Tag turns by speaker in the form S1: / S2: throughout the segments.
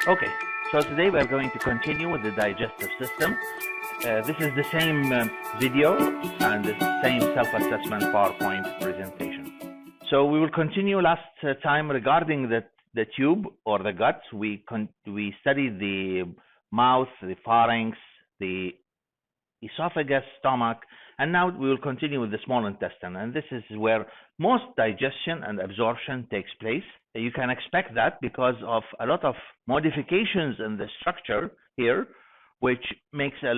S1: Okay, so today we're going to continue with the digestive system. This is the same video and the same self-assessment PowerPoint presentation. So we will continue last time regarding the tube or the gut. We studied the mouth, the pharynx, the esophagus, stomach, and now we will continue with the small intestine. And this is where most digestion and absorption takes place. You can expect that because of a lot of modifications in the structure here, which makes a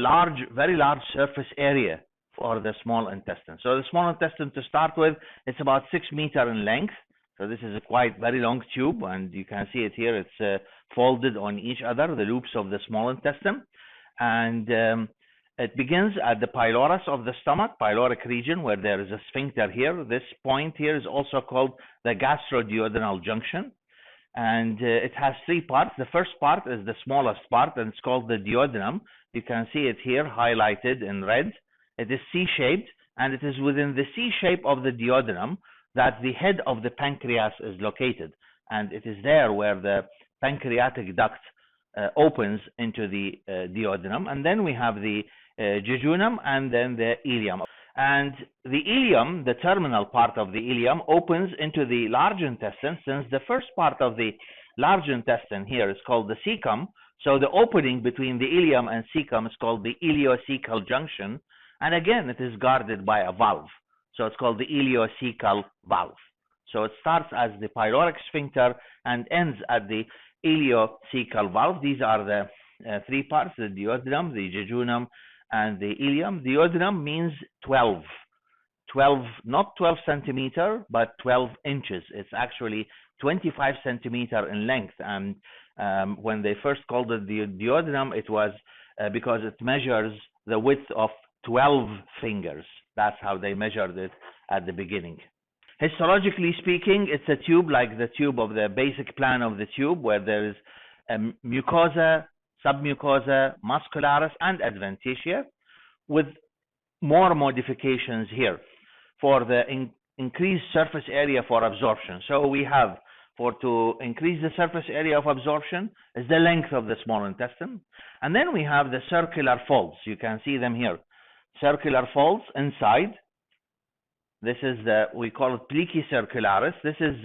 S1: very large surface area for the small intestine. So the small intestine, to start with, it's about 6 meters in length. So this is a quite very long tube, and you can see it here. It's folded on each other, the loops of the small intestine. And it begins at the pylorus of the stomach, pyloric region, where there is a sphincter here. This point here is also called the gastroduodenal junction. And it has 3 parts. The first part is the smallest part, and it's called the duodenum. You can see it here highlighted in red. It is C-shaped, and it is within the C shape of the duodenum that the head of the pancreas is located. And it is there where the pancreatic duct opens into the duodenum. And then we have the jejunum and then the ileum. And the ileum, the terminal part of the ileum, opens into the large intestine, since the first part of the large intestine here is called the cecum. So the opening between the ileum and cecum is called the ileocecal junction. And again, it is guarded by a valve. So it's called the ileocecal valve. So it starts as the pyloric sphincter and ends at the ileocecal valve. These are the 3 parts: the duodenum, the jejunum, and the ileum. Duodenum means 12, not 12 centimeter, but 12 inches. It's actually 25 centimeter in length. And when they first called it the duodenum, it was because it measures the width of 12 fingers. That's how they measured it at the beginning. Histologically speaking, it's a tube like the tube of the basic plan of the tube, where there is a mucosa, submucosa, muscularis, and adventitia, with more modifications here for the increased surface area for absorption. So we have, to increase the surface area of absorption is the length of the small intestine. And then we have the circular folds. You can see them here. Circular folds inside. This is we call it plici circularis. This is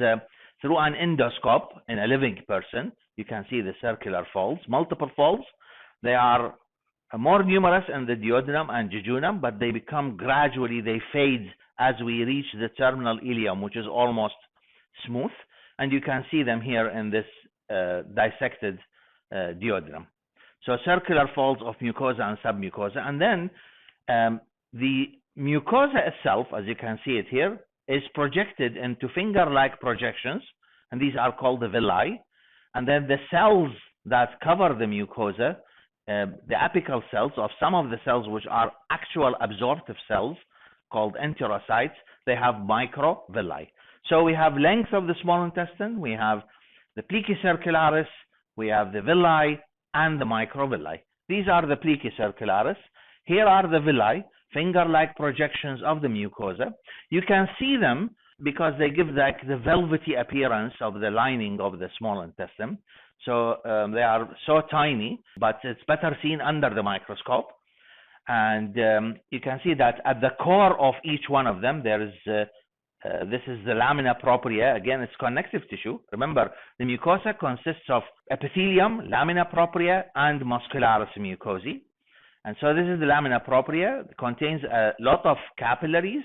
S1: through an endoscope in a living person. You can see the circular folds, multiple folds. They are more numerous in the duodenum and jejunum, but they become gradually, they fade as we reach the terminal ileum, which is almost smooth. And you can see them here in this dissected duodenum. So circular folds of mucosa and submucosa. And then the mucosa itself, as you can see it here, is projected into finger-like projections, and these are called the villi. And then the cells that cover the mucosa, the apical cells of some of the cells, which are actual absorptive cells called enterocytes, they have microvilli. So we have length of the small intestine, we have the plici circularis, we have the villi, and the microvilli. These are the plici circularis. Here are the villi, finger-like projections of the mucosa. You can see them because they give like the velvety appearance of the lining of the small intestine. So they are so tiny, but it's better seen under the microscope. And you can see that at the core of each one of them, there is this is the lamina propria. Again, it's connective tissue. Remember, the mucosa consists of epithelium, lamina propria, and muscularis mucosae. And so this is the lamina propria. It contains a lot of capillaries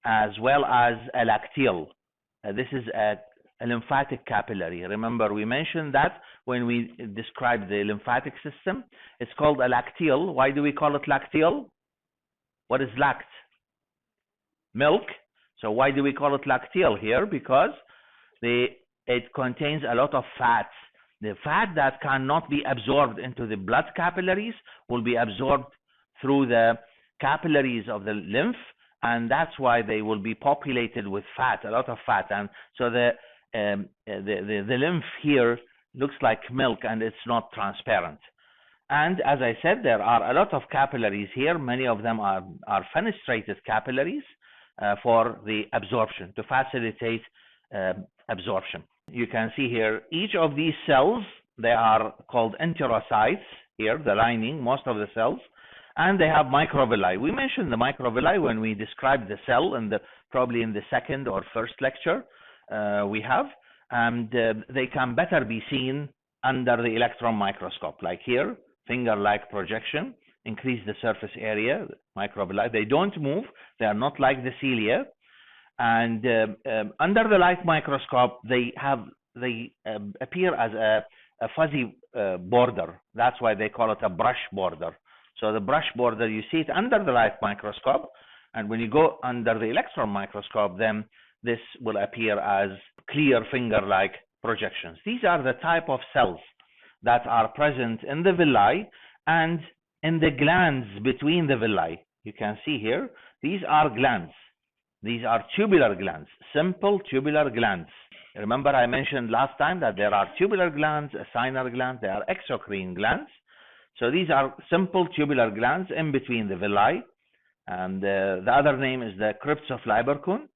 S1: as well as a lacteal. This is a lymphatic capillary. Remember, we mentioned that when we described the lymphatic system. It's called a lacteal. Why do we call it lacteal? What is lact? Milk. So why do we call it lacteal here? Because it contains a lot of fats. The fat that cannot be absorbed into the blood capillaries will be absorbed through the capillaries of the lymph, and that's why they will be populated with fat, a lot of fat. And so the lymph here looks like milk, and it's not transparent. And as I said, there are a lot of capillaries here. Many of them are fenestrated capillaries for the absorption, to facilitate absorption. You can see here each of these cells They are called enterocytes here, the lining, most of the cells, and they have microvilli. We mentioned the microvilli when we described the cell probably in the second or first lecture we have, and they can better be seen under the electron microscope, like here, finger-like projection, increase the surface area, microvilli. They don't move, they are not like the cilia, and under the light microscope, they appear as a fuzzy border. That's why they call it a brush border. So the brush border, you see it under the light microscope, and when you go under the electron microscope, then this will appear as clear finger-like projections. These are the type of cells that are present in the villi and in the glands between the villi. You can see here, these are glands. These are tubular glands, simple tubular glands. Remember I mentioned last time that there are tubular glands, acinar glands, there are exocrine glands. So these are simple tubular glands in between the villi, and the other name is the crypts of Lieberkuhn.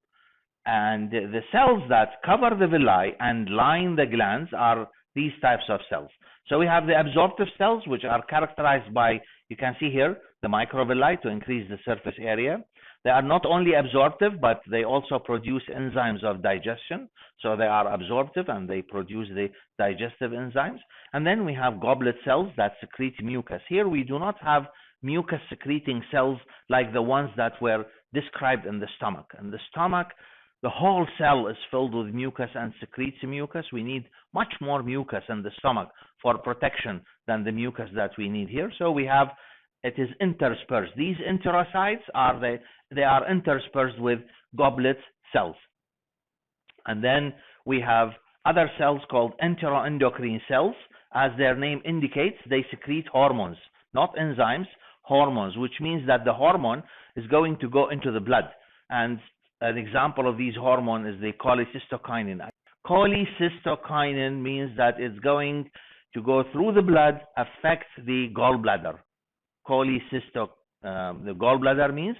S1: And the cells that cover the villi and line the glands are these types of cells. So we have the absorptive cells, which are characterized by, you can see here, the microvilli to increase the surface area. They are not only absorptive, but they also produce enzymes of digestion. So they are absorptive and they produce the digestive enzymes. And then we have goblet cells that secrete mucus. Here we do not have mucus secreting cells like the ones that were described in the stomach. In the stomach, the whole cell is filled with mucus and secretes mucus. We need much more mucus in the stomach for protection than the mucus that we need here. So we have, it is interspersed. These enterocytes they are interspersed with goblet cells. And then we have other cells called enteroendocrine cells. As their name indicates, they secrete hormones, not enzymes, hormones, which means that the hormone is going to go into the blood. And an example of these hormones is the cholecystokinin. Cholecystokinin means that it's going to go through the blood, affect the gallbladder. The gallbladder means,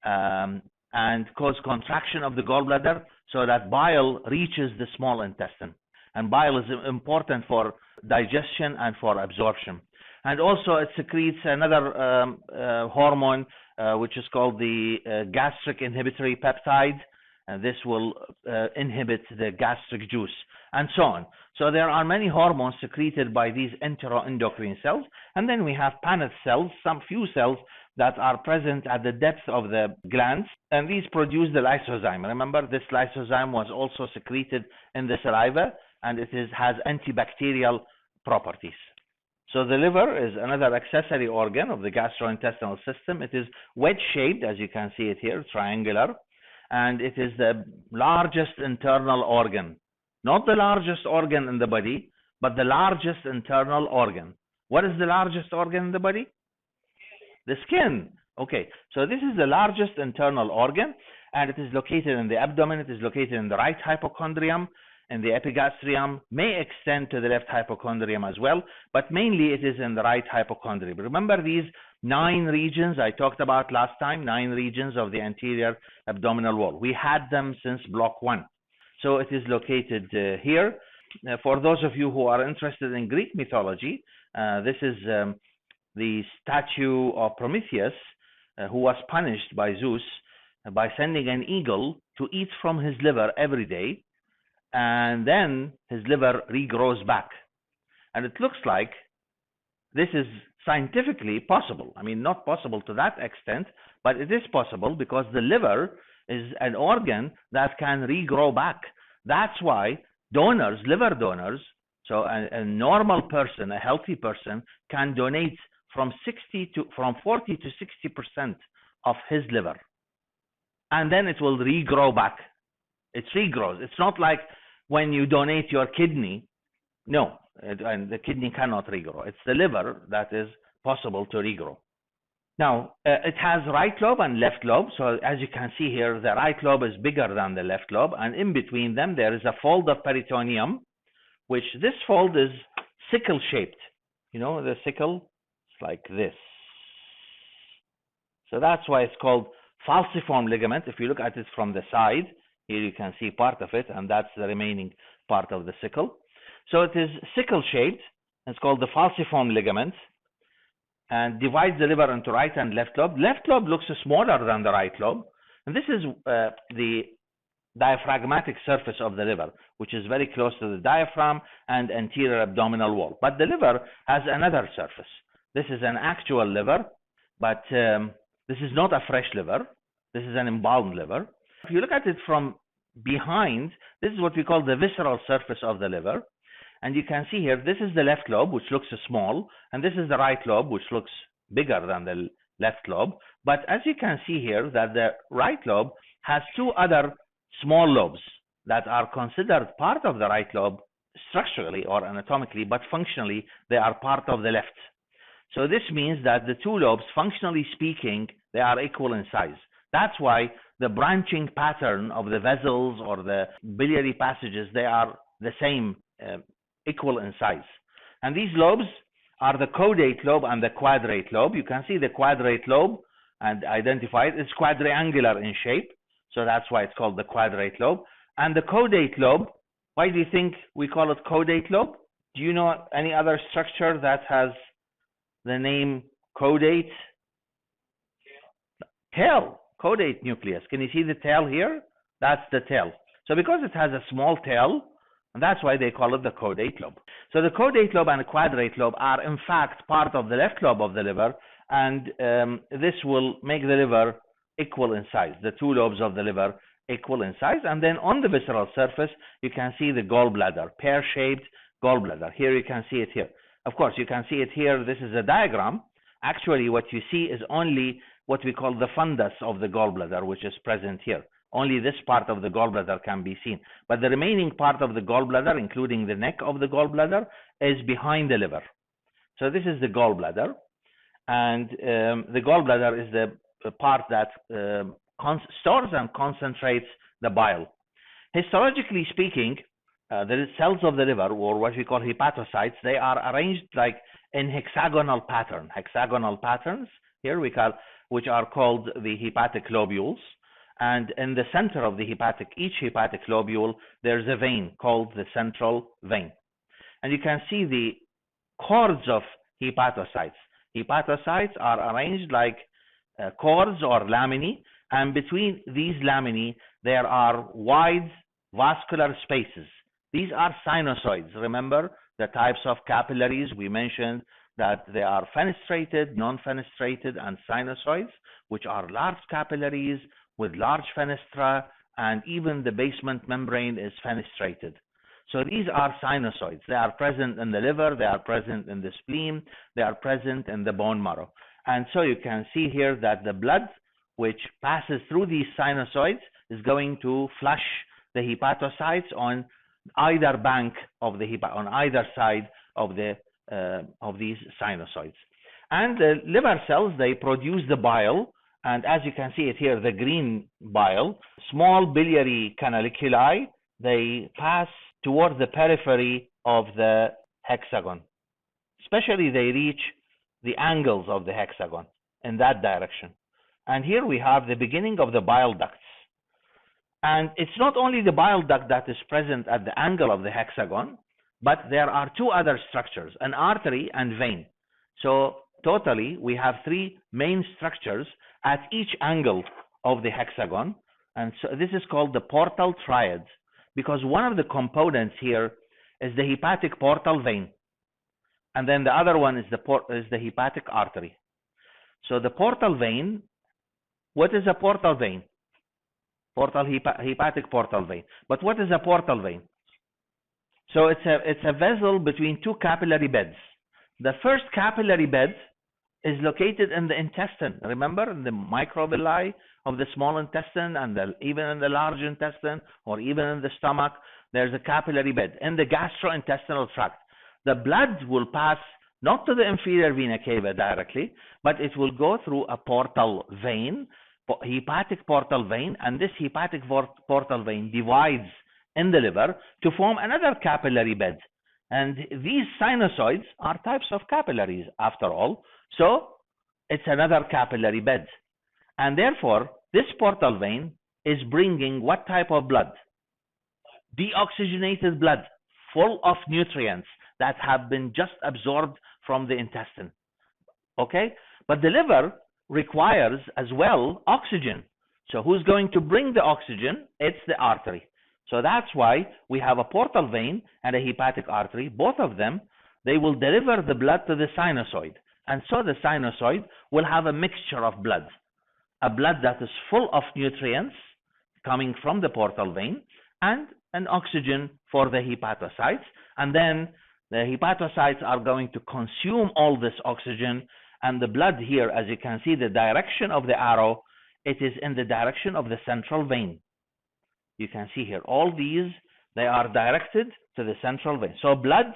S1: and cause contraction of the gallbladder so that bile reaches the small intestine. And bile is important for digestion and for absorption. And also it secretes another hormone which is called the gastric inhibitory peptide, and this will inhibit the gastric juice, and so on. So there are many hormones secreted by these enteroendocrine cells. And then we have Paneth cells, some few cells that are present at the depth of the glands, and these produce the lysozyme. Remember, this lysozyme was also secreted in the saliva, and it has antibacterial properties. So the liver is another accessory organ of the gastrointestinal system. It is wedge-shaped, as you can see it here, triangular, and it is the largest internal organ. Not the largest organ in the body, but the largest internal organ. What is the largest organ in the body? The skin. Okay, so this is the largest internal organ, and it is located in the abdomen. It is located in the right hypochondrium, and the epigastrium, may extend to the left hypochondrium as well, but mainly it is in the right hypochondrium. Remember these 9 regions I talked about last time, 9 regions of the anterior abdominal wall. We had them since block 1. So it is located here. For those of you who are interested in Greek mythology, this is the statue of Prometheus, who was punished by Zeus by sending an eagle to eat from his liver every day, and then his liver regrows back. And it looks like this is scientifically possible. I mean, not possible to that extent, but it is possible because the liver is an organ that can regrow back. That's why donors, liver donors, so a normal person, a healthy person, can donate from 40 to 60% of his liver, and then it will regrow back. It regrows. It's not like when you donate your kidney. No, and the kidney cannot regrow. It's the liver that is possible to regrow. Now, it has right lobe and left lobe. So as you can see here, the right lobe is bigger than the left lobe, and in between them there is a fold of peritoneum, which this fold is sickle-shaped. You know, the sickle, it's like this. So that's why it's called falciform ligament. If you look at it from the side, here you can see part of it, and that's the remaining part of the sickle. So it is sickle-shaped, It's called the falciform ligament, and divides the liver into right and left lobe. Left lobe looks smaller than the right lobe, and this is the diaphragmatic surface of the liver, which is very close to the diaphragm and anterior abdominal wall. But the liver has another surface. This is an actual liver, but this is not a fresh liver. This is an embalmed liver. If you look at it from behind, this is what we call the visceral surface of the liver. And you can see here, this is the left lobe, which looks small, and this is the right lobe, which looks bigger than the left lobe. But as you can see here, that the right lobe has two other small lobes that are considered part of the right lobe structurally or anatomically, but functionally, they are part of the left. So this means that the two lobes, functionally speaking, they are equal in size. That's why the branching pattern of the vessels or the biliary passages, they are the same, equal in size. And these lobes are the caudate lobe and the quadrate lobe. You can see the quadrate lobe and identify it. It's quadrangular in shape, so that's why it's called the quadrate lobe. And the caudate lobe, why do you think we call it caudate lobe? Do you know any other structure that has the name caudate? Tail. Caudate nucleus. Can you see the tail here? That's the tail. So because it has a small tail, and that's why they call it the caudate lobe. So the caudate lobe and the quadrate lobe are in fact part of the left lobe of the liver, and this will make the liver equal in size, the two lobes of the liver equal in size. And then on the visceral surface, you can see the gallbladder, pear-shaped gallbladder. Here you can see it here. Of course, you can see it here. This is a diagram. Actually, what you see is only what we call the fundus of the gallbladder, which is present here. Only this part of the gallbladder can be seen. But the remaining part of the gallbladder, including the neck of the gallbladder, is behind the liver. So this is the gallbladder. And the gallbladder is the part that stores and concentrates the bile. Histologically speaking, the cells of the liver, or what we call hepatocytes, they are arranged like in hexagonal pattern. Hexagonal patterns here which are called the hepatic lobules. And in the center of each hepatic lobule, there's a vein called the central vein. And you can see the cords of hepatocytes. Hepatocytes are arranged like cords or laminae, and between these laminae, there are wide vascular spaces. These are sinusoids. Remember the types of capillaries? We mentioned that they are fenestrated, non-fenestrated, and sinusoids, which are large capillaries with large fenestra, and even the basement membrane is fenestrated. So these are sinusoids. They are present in the liver, they are present in the spleen, they are present in the bone marrow. And so you can see here that the blood which passes through these sinusoids is going to flush the hepatocytes on either bank of the on either side of these sinusoids. And the liver cells, they produce the bile, and as you can see it here, the green bile, small biliary canaliculi, they pass towards the periphery of the hexagon. Especially they reach the angles of the hexagon in that direction. And here we have the beginning of the bile ducts. And it's not only the bile duct that is present at the angle of the hexagon, but there are two other structures, an artery and vein. So totally, we have three main structures at each angle of the hexagon. And so this is called the portal triad, because one of the components here is the hepatic portal vein. And then the other one is the hepatic artery. So the portal vein, what is a portal vein? Hepatic portal vein. But what is a portal vein? So it's a vessel between two capillary beds. The first capillary bed is located in the intestine. Remember, in the microvilli of the small intestine, and even in the large intestine, or even in the stomach, there's a capillary bed. In the gastrointestinal tract, the blood will pass not to the inferior vena cava directly, but it will go through a portal vein, hepatic portal vein, and this hepatic portal vein divides in the liver to form another capillary bed. And these sinusoids are types of capillaries after all, so it's another capillary bed. And therefore, this portal vein is bringing what type of blood? Deoxygenated blood, full of nutrients that have been just absorbed from the intestine. Okay? But the liver requires as well oxygen. So who's going to bring the oxygen? It's the artery. So that's why we have a portal vein and a hepatic artery. Both of them, they will deliver the blood to the sinusoid. And so the sinusoid will have a mixture of blood. A blood that is full of nutrients coming from the portal vein and an oxygen for the hepatocytes. And then the hepatocytes are going to consume all this oxygen, and the blood here, as you can see, the direction of the arrow, it is in the direction of the central vein. You can see here, all these, they are directed to the central vein. So blood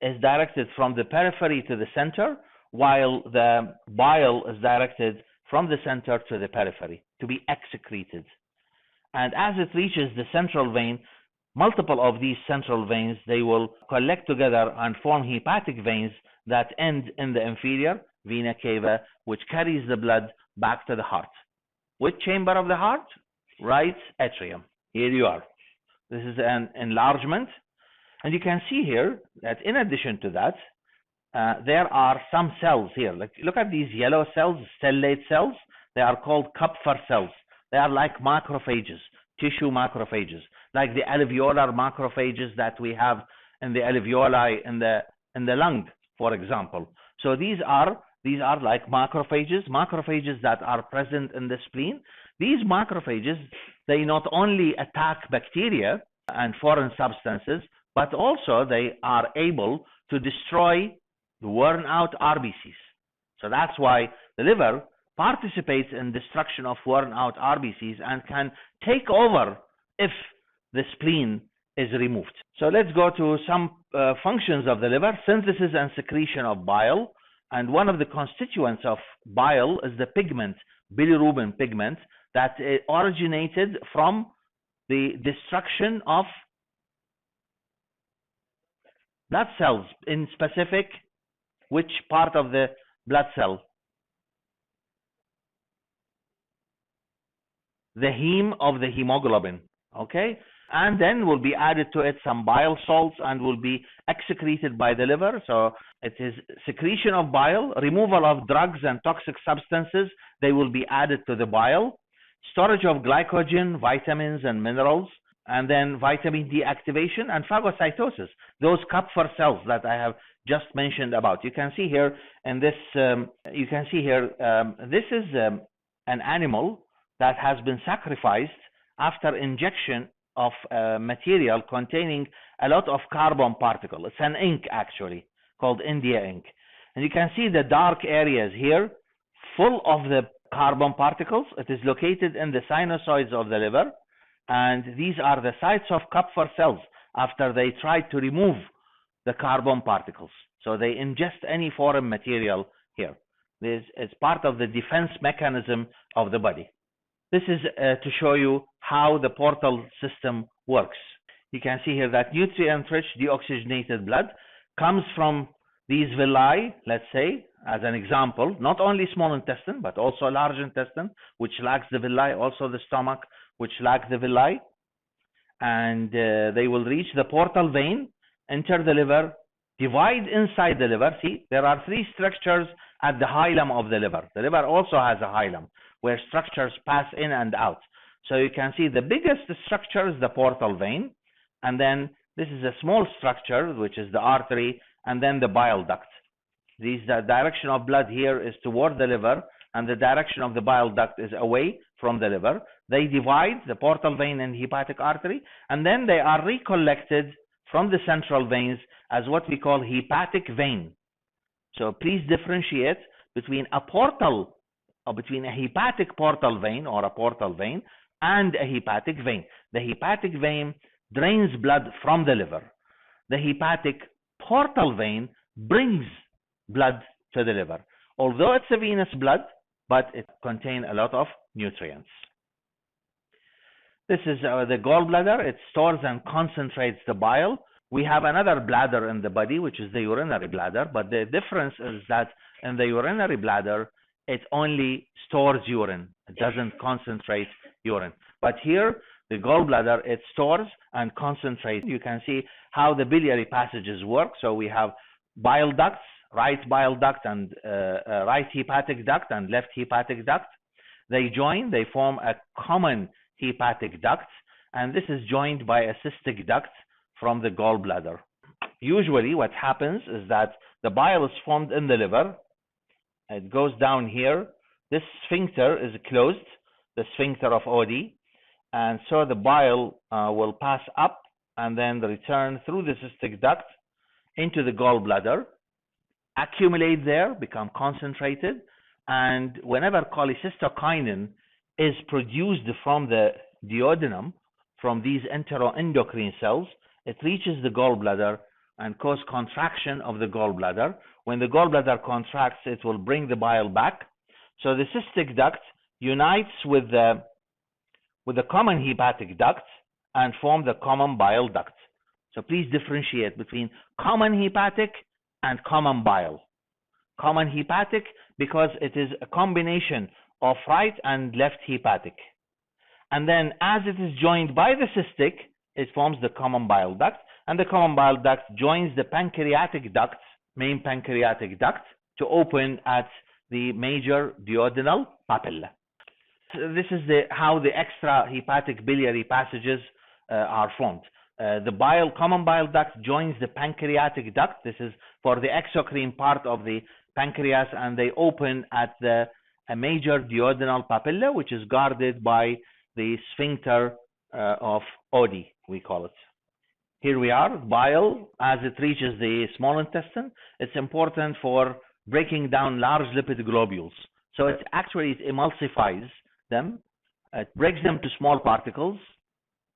S1: is directed from the periphery to the center, while the bile is directed from the center to the periphery to be excreted. And as it reaches the central vein, multiple of these central veins, they will collect together and form hepatic veins that end in the inferior vena cava, which carries the blood back to the heart. Which chamber of the heart? Right atrium. Here you are. This is an enlargement. And you can see here that in addition to that, there are some cells here. Like, look at these yellow cells, stellate cells. They are called Kupffer cells. They are like macrophages, tissue macrophages, like the alveolar macrophages that we have in the alveoli in the lung, for example. So these are like macrophages that are present in the spleen. These macrophages, they not only attack bacteria and foreign substances, but also they are able to destroy the worn out RBCs. So that's why the liver participates in destruction of worn out RBCs and can take over if the spleen is removed. So let's go to some functions of the liver: synthesis and secretion of bile. And one of the constituents of bile is the pigment, bilirubin pigment, that originated from the destruction of blood cells, in specific, which part of the blood cell? The heme of the hemoglobin, okay? And then will be added to it some bile salts and will be excreted by the liver. So it is secretion of bile, removal of drugs and toxic substances. They will be added to the bile. Storage of glycogen, vitamins and minerals, and then vitamin D activation and phagocytosis. Those Kupffer cells that I have just mentioned about. You can see here in this, this is an animal that has been sacrificed after injection of material containing a lot of carbon particles. It's an ink actually called India ink. And you can see the dark areas here full of the carbon particles. It is located in the sinusoids of the liver. And these are the sites of Kupffer cells after they tried to remove the carbon particles. So they ingest any foreign material here. This is part of the defense mechanism of the body. This is to show you how the portal system works. You can see here that nutrient-rich deoxygenated blood comes from these villi, let's say, as an example, not only small intestine, but also large intestine, which lacks the villi, also the stomach, which lacks the villi. And they will reach the portal vein, enter the liver, divide inside the liver. See, there are three structures at the hilum of the liver. The liver also has a hilum, where structures pass in and out. So you can see the biggest structure is the portal vein, and then this is a small structure, which is the artery, and then the bile duct. The direction of blood here is toward the liver, and the direction of the bile duct is away from the liver. They divide, the portal vein and hepatic artery, and then they are recollected from the central veins as what we call hepatic vein. So please differentiate between a portal, or between a hepatic portal vein or a portal vein and a hepatic vein. The hepatic vein drains blood from the liver. The hepatic portal vein brings blood to the liver. Although it's a venous blood, but it contains a lot of nutrients. This is the gallbladder. It stores and concentrates the bile. We have another bladder in the body, which is the urinary bladder, but the difference is that in the urinary bladder, it only stores urine. It doesn't concentrate urine. But here, the gallbladder, it stores and concentrates. You can see how the biliary passages work. So we have bile ducts, right bile duct and right hepatic duct and left hepatic duct. They join, they form a common hepatic duct, and this is joined by a cystic duct from the gallbladder. Usually what happens is that the bile is formed in the liver. It goes down here. This sphincter is closed, the sphincter of Oddi, and so the bile will pass up and then return through the cystic duct into the gallbladder, accumulate there, become concentrated, and whenever cholecystokinin is produced from the duodenum, from these enteroendocrine cells, it reaches the gallbladder and cause contraction of the gallbladder. When the gallbladder contracts, it will bring the bile back. So the cystic duct unites with the common hepatic duct and form the common bile duct. So please differentiate between common hepatic and common bile. Common hepatic because it is a combination of right and left hepatic. And then as it is joined by the cystic, it forms the common bile duct, and the common bile duct joins the pancreatic duct, main pancreatic duct, to open at the major duodenal papilla. This is how the extra hepatic biliary passages are formed. The common bile duct joins the pancreatic duct. This is for the exocrine part of the pancreas, and they open at a major duodenal papilla, which is guarded by the sphincter of Oddi, we call it. Here we are, bile, as it reaches the small intestine, it's important for breaking down large lipid globules. So it emulsifies them, it breaks them to small particles,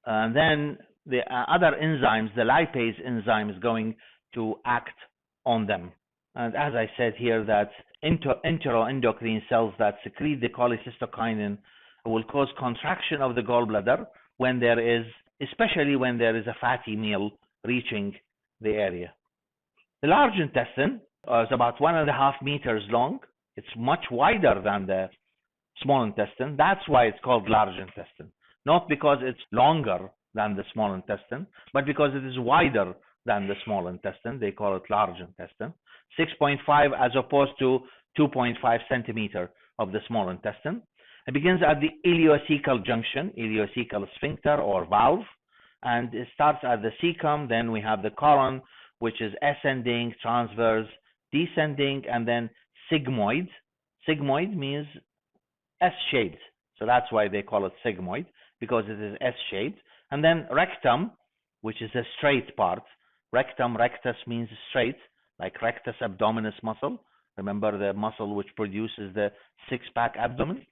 S1: and then the other enzymes, the lipase enzyme, is going to act on them. And as I said here, that enteroendocrine cells that secrete the cholecystokinin will cause contraction of the gallbladder when there is, especially when there is a fatty meal reaching the area. The large intestine is about 1.5 meters long. It's much wider than the small intestine. That's why it's called large intestine. Not because it's longer than the small intestine, but because it is wider than the small intestine. They call it large intestine. 6.5 as opposed to 2.5 centimeter of the small intestine. It begins at the ileocecal junction, ileocecal sphincter or valve, and it starts at the cecum. Then we have the colon, which is ascending, transverse, descending, and then sigmoid. Sigmoid means S-shaped, so that's why they call it sigmoid, because it is S-shaped. And then rectum, which is a straight part. Rectum, rectus means straight, like rectus abdominis muscle. Remember the muscle which produces the six-pack abdomen.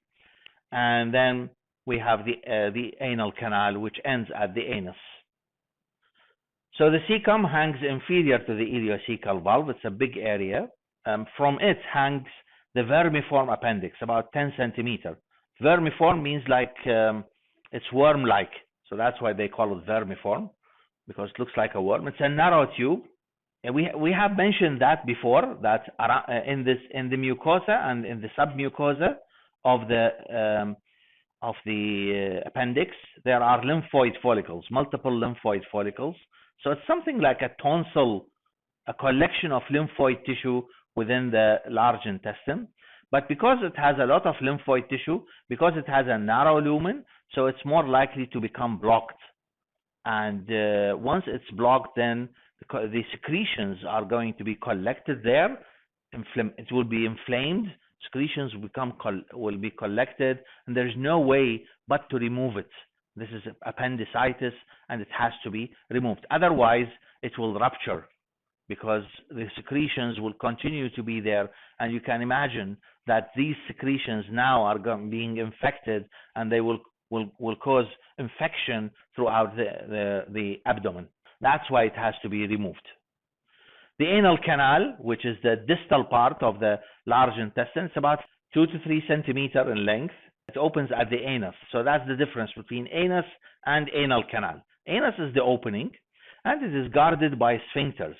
S1: And then we have the anal canal, which ends at the anus. So the cecum hangs inferior to the ileocecal valve. It's a big area. From it hangs the vermiform appendix, about 10 centimeter. Vermiform means like it's worm-like, so that's why they call it vermiform, because it looks like a worm. It's a narrow tube. And we have mentioned that before, that in the mucosa and in the submucosa of the appendix, there are lymphoid follicles, multiple lymphoid follicles. So it's something like a tonsil, a collection of lymphoid tissue within the large intestine. But because it has a lot of lymphoid tissue, because it has a narrow lumen, so it's more likely to become blocked. And once it's blocked, then the secretions are going to be collected there. It will be inflamed. Secretions will be collected, and there's no way but to remove it. This is appendicitis, and it has to be removed. Otherwise, it will rupture, because the secretions will continue to be there, and you can imagine that these secretions now are being infected, and they will cause infection throughout the abdomen. That's why it has to be removed. The anal canal, which is the distal part of the large intestine, it's about 2 to 3 centimeters in length. It opens at the anus. So that's the difference between anus and anal canal. Anus is the opening, and it is guarded by sphincters.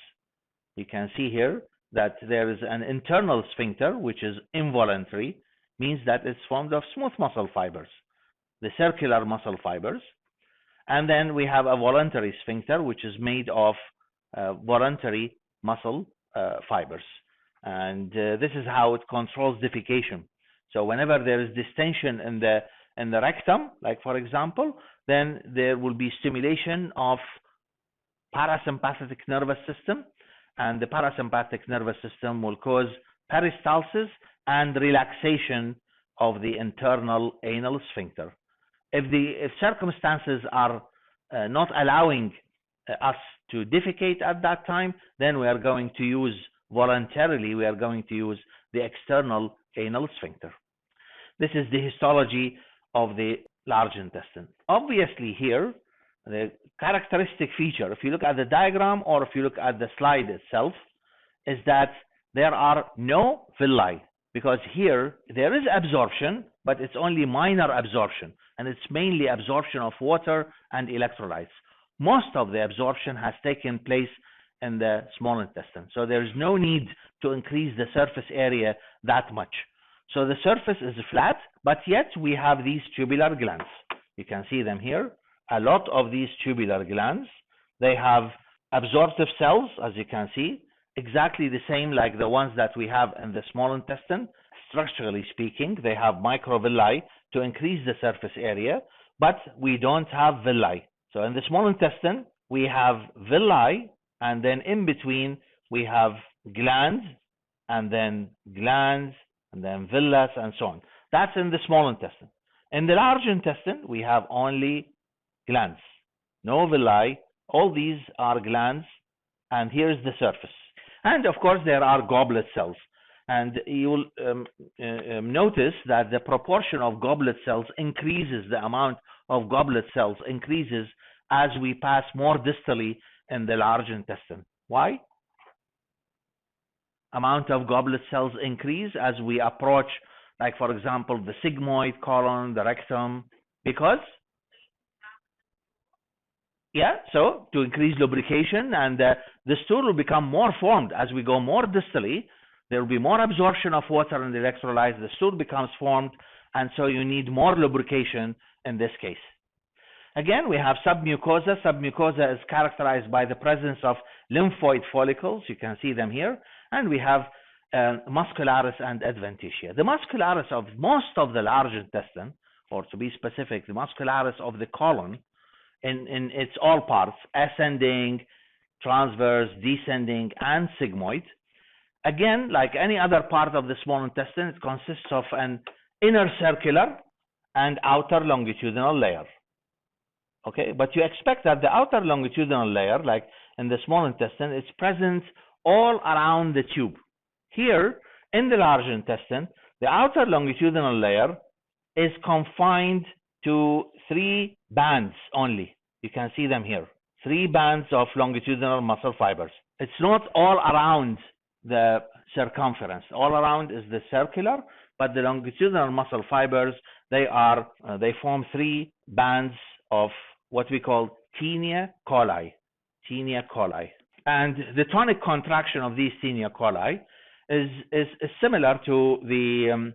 S1: You can see here that there is an internal sphincter, which is involuntary, means that it's formed of smooth muscle fibers, the circular muscle fibers. And then we have a voluntary sphincter, which is made of voluntary muscle fibers. And this is how it controls defecation. So whenever there is distension in the rectum, like for example, then there will be stimulation of parasympathetic nervous system, and the parasympathetic nervous system will cause peristalsis and relaxation of the internal anal sphincter. If circumstances are not allowing us to defecate at that time, then we are going to use voluntarily, we are going to use the external anal sphincter. This is the histology of the large intestine. Obviously here, the characteristic feature, if you look at the diagram or if you look at the slide itself, is that there are no villi, because here there is absorption, but it's only minor absorption, and it's mainly absorption of water and electrolytes. Most of the absorption has taken place in the small intestine, so there is no need to increase the surface area that much. So the surface is flat, but yet we have these tubular glands. You can see them here. A lot of these tubular glands, they have absorptive cells, as you can see, exactly the same like the ones that we have in the small intestine. Structurally speaking, they have microvilli to increase the surface area, but we don't have villi. So in the small intestine, we have villi, and then in between, we have glands, and then villas, and so on. That's in the small intestine. In the large intestine, we have only glands, no villi. All these are glands, and here's the surface. And of course, there are goblet cells. And you will notice that the proportion of goblet cells increases, the amount of goblet cells increases as we pass more distally in the large intestine. Why? Amount of goblet cells increase as we approach, like for example, the sigmoid colon, the rectum, because so to increase lubrication, and the stool will become more formed as we go more distally. There will be more absorption of water and electrolytes. The stool becomes formed, and so you need more lubrication in this case. Again, we have submucosa. Submucosa is characterized by the presence of lymphoid follicles. You can see them here. And we have muscularis and adventitia. The muscularis of most of the large intestine, or to be specific, the muscularis of the colon, in its all parts, ascending, transverse, descending, and sigmoid. Again, like any other part of the small intestine, it consists of an inner circular and outer longitudinal layer. Okay, but you expect that the outer longitudinal layer, like in the small intestine, is present all around the tube. Here, in the large intestine, the outer longitudinal layer is confined to 3 bands only. You can see them here. 3 bands of longitudinal muscle fibers. It's not all around the circumference. All around is the circular, but the longitudinal muscle fibers, they form 3 bands of what we call tinea coli. Tinea coli. And the tonic contraction of these tinea coli is similar to the,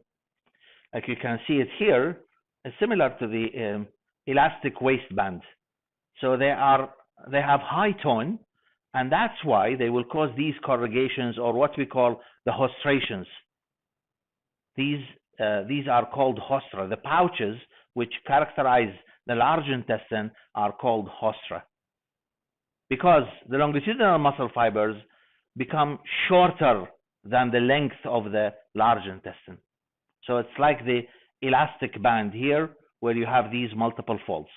S1: like you can see it here, is similar to the elastic waistband. So they have high tone, and that's why they will cause these corrugations, or what we call the hostrations. These are called hostra. The pouches which characterize the large intestine are called hostra, because the longitudinal muscle fibers become shorter than the length of the large intestine. So it's like the elastic band here, where you have these multiple folds.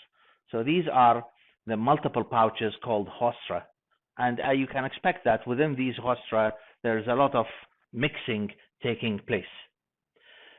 S1: So these are the multiple pouches called hostra. And you can expect that within these hostra, there's a lot of mixing taking place.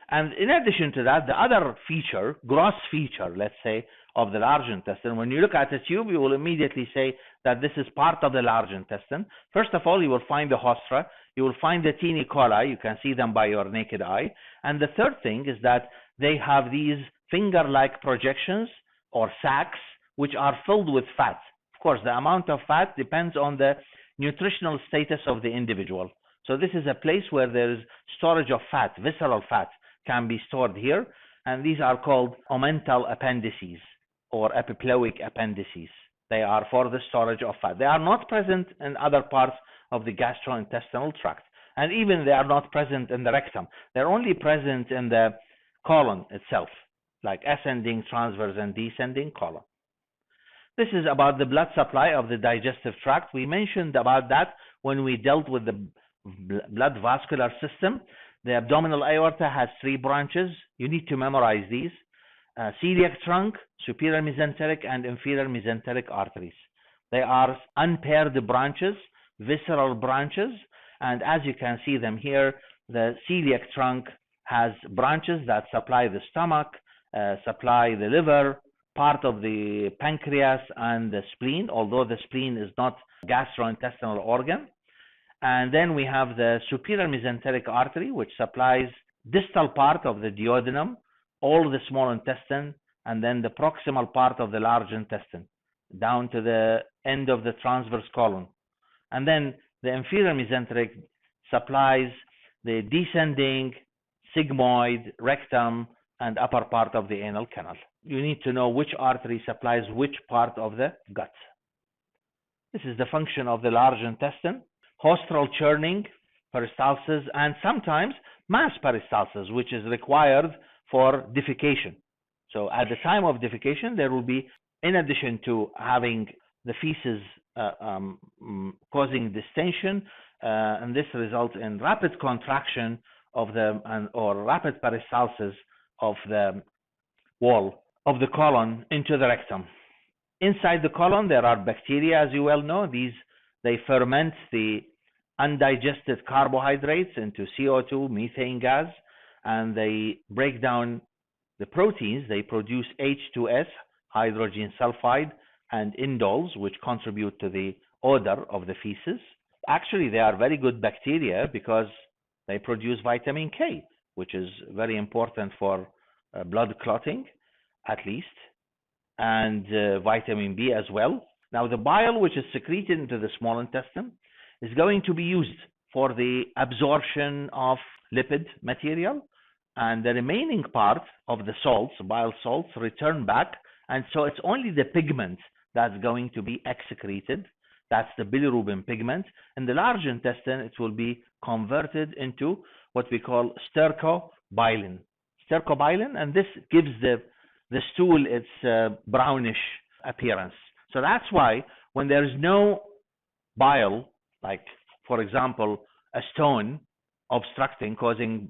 S1: And in addition to that, the other feature, gross feature, let's say, of the large intestine, when you look at the tube, you will immediately say that this is part of the large intestine. First of all, you will find the hostra. You will find the tinea coli. You can see them by your naked eye. And the third thing is that they have these finger-like projections or sacs, which are filled with fat. Of course, the amount of fat depends on the nutritional status of the individual. So this is a place where there is storage of fat, visceral fat can be stored here, and these are called omental appendices. or epiploic appendices. They are for the storage of fat. They are not present in other parts of the gastrointestinal tract, and even they are not present in the rectum. They're only present in the colon itself, like ascending, transverse, and descending colon. This is about the blood supply of the digestive tract. We mentioned about that when we dealt with the blood vascular system. The abdominal aorta has 3 branches. You need to memorize these. Celiac trunk, superior mesenteric, and inferior mesenteric arteries. They are unpaired branches, visceral branches, and as you can see them here, the celiac trunk has branches that supply the stomach, supply the liver, part of the pancreas, and the spleen, although the spleen is not a gastrointestinal organ. And then we have the superior mesenteric artery, which supplies distal part of the duodenum, all the small intestine, and then the proximal part of the large intestine, down to the end of the transverse colon. And then the inferior mesenteric supplies the descending sigmoid, rectum, and upper part of the anal canal. You need to know which artery supplies which part of the gut. This is the function of the large intestine: haustral churning, peristalsis, and sometimes mass peristalsis, which is required for defecation. So at the time of defecation, there will be, in addition to having the feces causing distension, and this results in rapid contraction of the or rapid peristalsis of the wall of the colon into the rectum. Inside the colon, there are bacteria, as you well know. They ferment the undigested carbohydrates into CO2, methane gas, and they break down the proteins. They produce H2S, hydrogen sulfide, and indoles, which contribute to the odor of the feces. Actually, they are very good bacteria because they produce vitamin K, which is very important for blood clotting, at least, and vitamin B as well. Now, the bile, which is secreted into the small intestine, is going to be used for the absorption of lipid material, and the remaining part of the salts, bile salts, return back, and so it's only the pigment that's going to be excreted. That's the bilirubin pigment. In the large intestine, it will be converted into what we call stercobilin. Stercobilin, and this gives the stool its brownish appearance. So that's why when there is no bile, like for example a stone obstructing, causing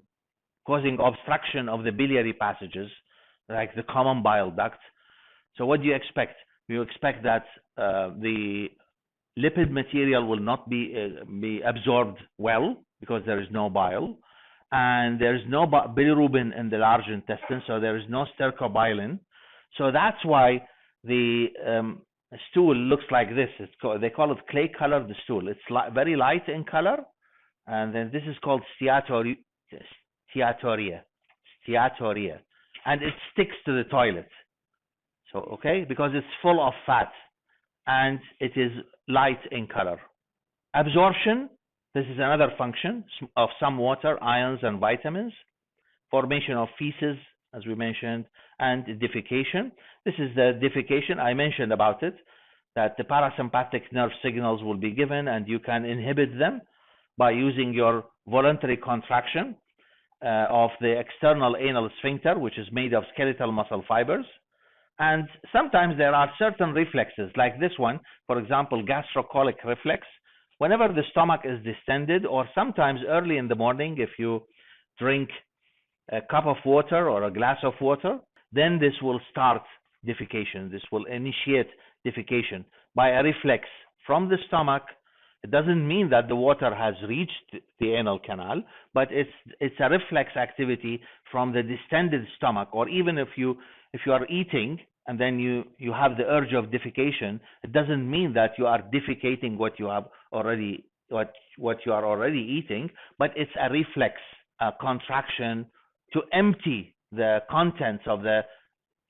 S1: obstruction of the biliary passages, like the common bile duct, so what do you expect? You expect that the lipid material will not be absorbed well because there is no bile, and there is no bilirubin in the large intestine, so there is no stercobilin. So that's why the stool looks like this. They call it clay-colored stool. It's very light in color, and then this is called steatorrhea, and it sticks to the toilet. So, okay, because it's full of fat, and it is light in color. Absorption, this is another function of some water, ions, and vitamins. Formation of feces, as we mentioned, and defecation. This is the defecation. I mentioned about it, that the parasympathetic nerve signals will be given, and you can inhibit them by using your voluntary contraction of the external anal sphincter, which is made of skeletal muscle fibers. And sometimes there are certain reflexes, like this one, for example, gastrocolic reflex. Whenever the stomach is distended, or sometimes early in the morning, if you drink a cup of water or a glass of water, then this will start defecation. This will initiate defecation by a reflex from the stomach. It doesn't mean that the water has reached the anal canal, but it's a reflex activity from the distended stomach. Or even if you are eating and then you have the urge of defecation, it doesn't mean that you are defecating what you are already eating, but it's a reflex, a contraction to empty the contents of the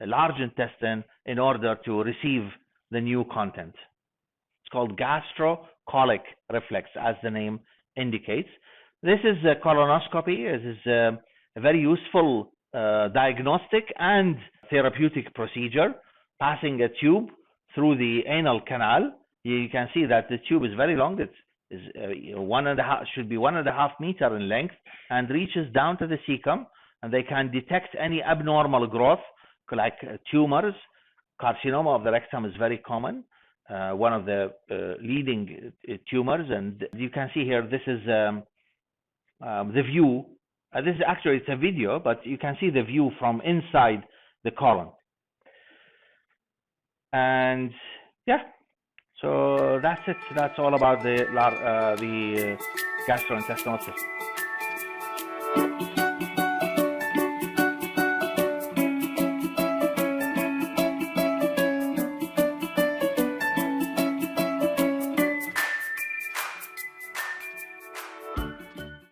S1: large intestine in order to receive the new content. It's called gastrocolic reflex, as the name indicates. This is a colonoscopy. This is a very useful diagnostic and therapeutic procedure passing a tube through the anal canal. You can see that the tube is very long. It is should be 1.5 meters in length and reaches down to the cecum, and they can detect any abnormal growth like tumors. Carcinoma of the rectum is very common, one of the leading tumors, and you can see here this is the view. This is actually, it's a video, but you can see the view from inside the colon. And yeah, so that's it. That's all about the gastrointestinal system.